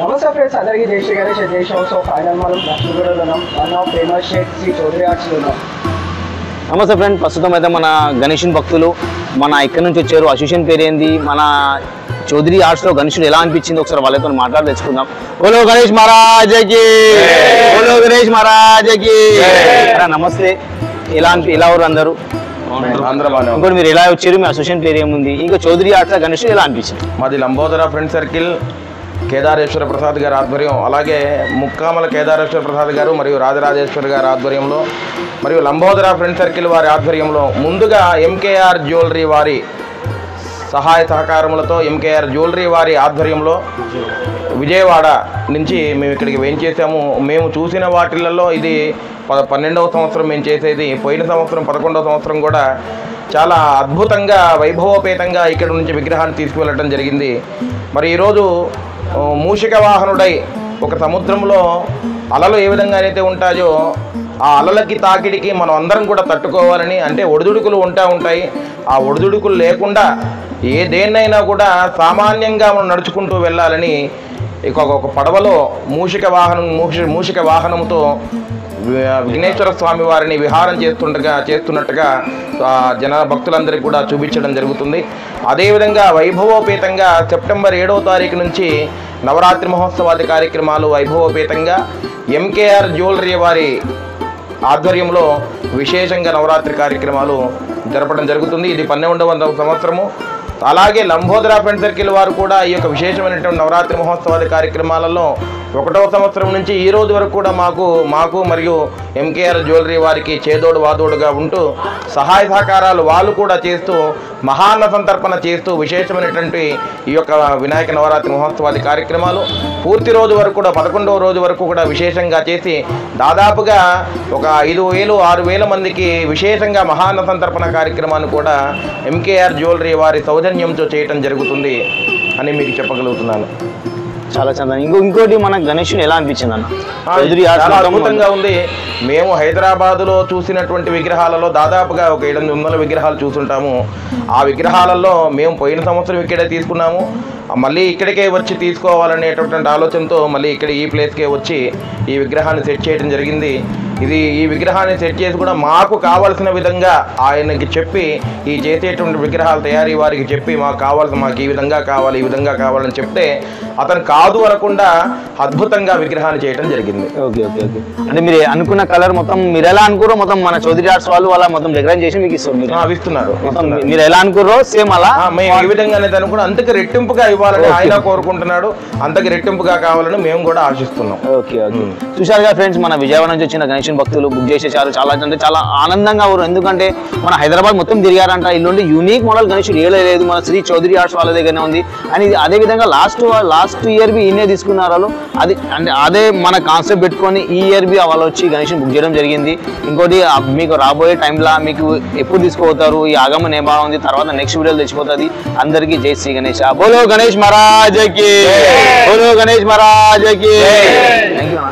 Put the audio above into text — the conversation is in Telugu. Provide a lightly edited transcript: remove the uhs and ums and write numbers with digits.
నమస్తే ఫ్రెండ్స్, అందరికీ జై శ్రీ గణేష్ జై షో. సో ఫైనల్ మనం లక్ష్మీగూడలో ఉన్నాం. One of famous Shaik Sri Chaudhary ఆర్ట్స్లో ఉన్నాం. నమస్తే ఫ్రెండ్, ప్రస్తుతం అయితే మన గణేషన్ భక్తులు మన ఇక్కడ నుంచి వచ్చారు. అసోసియేషన్ పేరు ఏంది, మన చౌదరి ఆర్ట్స్లో గణేశుడు ఎలా అనిపించింది ఒకసారి వాళ్ళతో మాట్లాడి తెచ్చుకుందాం. ఓలో గణేష్ మహారాజకి, ఓలో గణేష్ మహారాజకి. నమస్తే, ఎలా ఎవరు అందరూ? ఇంకోటి మీరు ఎలా వచ్చారు, మీ అసోసియేషన్ పేరు ఏముంది, ఇంకా చౌదరి ఆర్ట్స్లో గణేశుడు ఎలా అనిపించింది? మాది లంబోదర ఫ్రెండ్ సర్కిల్ కేదారేశ్వర ప్రసాద్ గారి ఆధ్వర్యం, అలాగే ముక్కామల కేదారేశ్వర ప్రసాద్ గారు మరియు రాజరాజేశ్వర్ గారి ఆధ్వర్యంలో, మరియు లంబోదర ఫ్రెండ్ సర్కిల్ వారి ఆధ్వర్యంలో ముందుగా ఎంకేఆర్ జ్యువెలరీ వారి సహాయ సహకారములతో ఎంకేఆర్ జ్యువెలరీ వారి ఆధ్వర్యంలో విజయవాడ నుంచి మేము ఇక్కడికి వేయించేసాము. మేము చూసిన వాటిలలో ఇది 12వ సంవత్సరం మేము చేసేది. పోయిన సంవత్సరం 11వ సంవత్సరం కూడా చాలా అద్భుతంగా వైభవోపేతంగా ఇక్కడ నుంచి విగ్రహాన్ని తీసుకువెళ్ళడం జరిగింది. మరి ఈరోజు మూషిక వాహనుడై ఒక సముద్రంలో అలలు ఏ విధంగా అయితే ఉంటాయో ఆ అలలకి తాకిడికి మనం అందరం కూడా తట్టుకోవాలని, అంటే ఒడిదుడుకులు ఉంటాయి. ఆ ఒడిదుడుకులు లేకుండా దేన్నైనా కూడా సామాన్యంగా మనం నడుచుకుంటూ వెళ్ళాలని ఒక పడవలో మూషిక వాహనంతో విఘ్నేశ్వర స్వామి వారిని విహారం చేస్తున్నట్టుగా జన భక్తులందరికీ కూడా చూపించడం జరుగుతుంది. అదేవిధంగా వైభవోపేతంగా సెప్టెంబర్ 7వ తారీఖు నుంచి నవరాత్రి మహోత్సవాది కార్యక్రమాలు వైభవోపేతంగా ఎంకేఆర్ జ్యువెలరీ వారి ఆధ్వర్యంలో విశేషంగా నవరాత్రి కార్యక్రమాలు జరపడం జరుగుతుంది. ఇది 12వ సంవత్సరము. అలాగే లంబోదర ఫ్రెండ్ సర్కిల్ వారు కూడా ఈ యొక్క విశేషమైనటువంటి నవరాత్రి మహోత్సవాది కార్యక్రమాలలో 1వ సంవత్సరం నుంచి ఈ రోజు వరకు కూడా మాకు మరియు ఎంకేఆర్ జ్యువెలరీ వారికి చేదోడు వాదోడుగా ఉంటూ సహాయ సహకారాలు వాళ్ళు కూడా చేస్తూ మహాన్న సంతర్పణ చేస్తూ విశేషమైనటువంటి ఈ యొక్క వినాయక నవరాత్రి మహోత్సవాది కార్యక్రమాలు పూర్తి రోజు వరకు కూడా 11వ రోజు వరకు కూడా విశేషంగా చేసి దాదాపుగా ఒక 5,000-6,000 మందికి విశేషంగా మహాన్న సంతర్పణ కార్యక్రమాన్ని కూడా ఎంకేఆర్ జ్యువెలరీ వారి సౌజన్యంతో చేయటం జరుగుతుంది అని మీకు చెప్పగలుగుతున్నాను. చాలా చందా. ఇంకోటి మన గణేశుడు ఎలా అనిపించింది అన్న? చాలా అద్భుతంగా ఉంది. మేము హైదరాబాదులో చూసినటువంటి విగ్రహాలలో దాదాపుగా ఒక 700 విగ్రహాలు చూసుంటాము. ఆ విగ్రహాలలో మేము పోయిన సంవత్సరం ఇక్కడే తీసుకున్నాము. మళ్ళీ ఇక్కడికే వచ్చి తీసుకోవాలనేటటువంటి ఆలోచనతో మళ్ళీ ఇక్కడ ఈ ప్లేస్కే వచ్చి ఈ విగ్రహాన్ని సెట్ చేయడం జరిగింది. ఈ విగ్రహాన్ని సెట్ చేసి కూడా మాకు కావాల్సిన విధంగా ఆయనకి చెప్పి ఈ చేసేటువంటి విగ్రహాల తయారీ వారికి చెప్పి మాకు ఈ విధంగా కావాలని చెప్తే అతను కాదు అనకుండా అద్భుతంగా విగ్రహాన్ని చేయడం జరిగింది. ఓకే. అంటే మీరు అనుకున్న కలర్ మొత్తం మీరు ఎలా అనుకున్నారో మొత్తం మన చౌదరి ఆర్ట్స్ వాళ్ళు అలా మొత్తం డెకరేట్ చేసి మీకు ఇస్తున్నారు. మీరు ఎలా అనుకున్నారో సేమ్ అలా మేము ఈ విధంగానే అనుకున్నాం. అంతకు రెట్టింపుగా ఇవ్వాలని ఆయన కోరుకుంటున్నాడు, అంతకు రెట్టింపుగా కావాలని మేము కూడా ఆశిస్తున్నాం. ఓకే. చూశారుగా ఫ్రెండ్స్, మన విజయవాడ నుంచి వచ్చిన గణేశన్ భక్తులు బుక్ చేసేసారు. చాలా ఆనందంగా ఉన్నారు. ఎందుకంటే మన హైదరాబాద్ మొత్తం తిరిగారంట. ఇల్లుండి యూనిక్ మోడల్ గణేశుడు ఏలేదు మన శ్రీ చౌదరి ఆర్ట్స్ వాళ్ళ దగ్గరనే ఉంది. అని అదే విధంగా లాస్ట్ ఇయర్ బి ఈయనే తీసుకున్నారు. అది అంటే అదే మన కాన్సెప్ట్ పెట్టుకొని ఈ ఇయర్ బి వాళ్ళు వచ్చి గణేశుని బుక్ చేయడం జరిగింది. ఇంకోటి మీకు రాబోయే టైంలో మీకు ఎప్పుడు తీసుకుపోతారు, ఈ ఆగమనం ఏ బాగా ఉంది, తర్వాత నెక్స్ట్ వీడియోలో తెచ్చిపోతుంది. అందరికీ జై శ్రీ గణేష్. బోలో గణేష్ మహారాజకి, బోలో గణేష్ మహారాజకి. Thank you.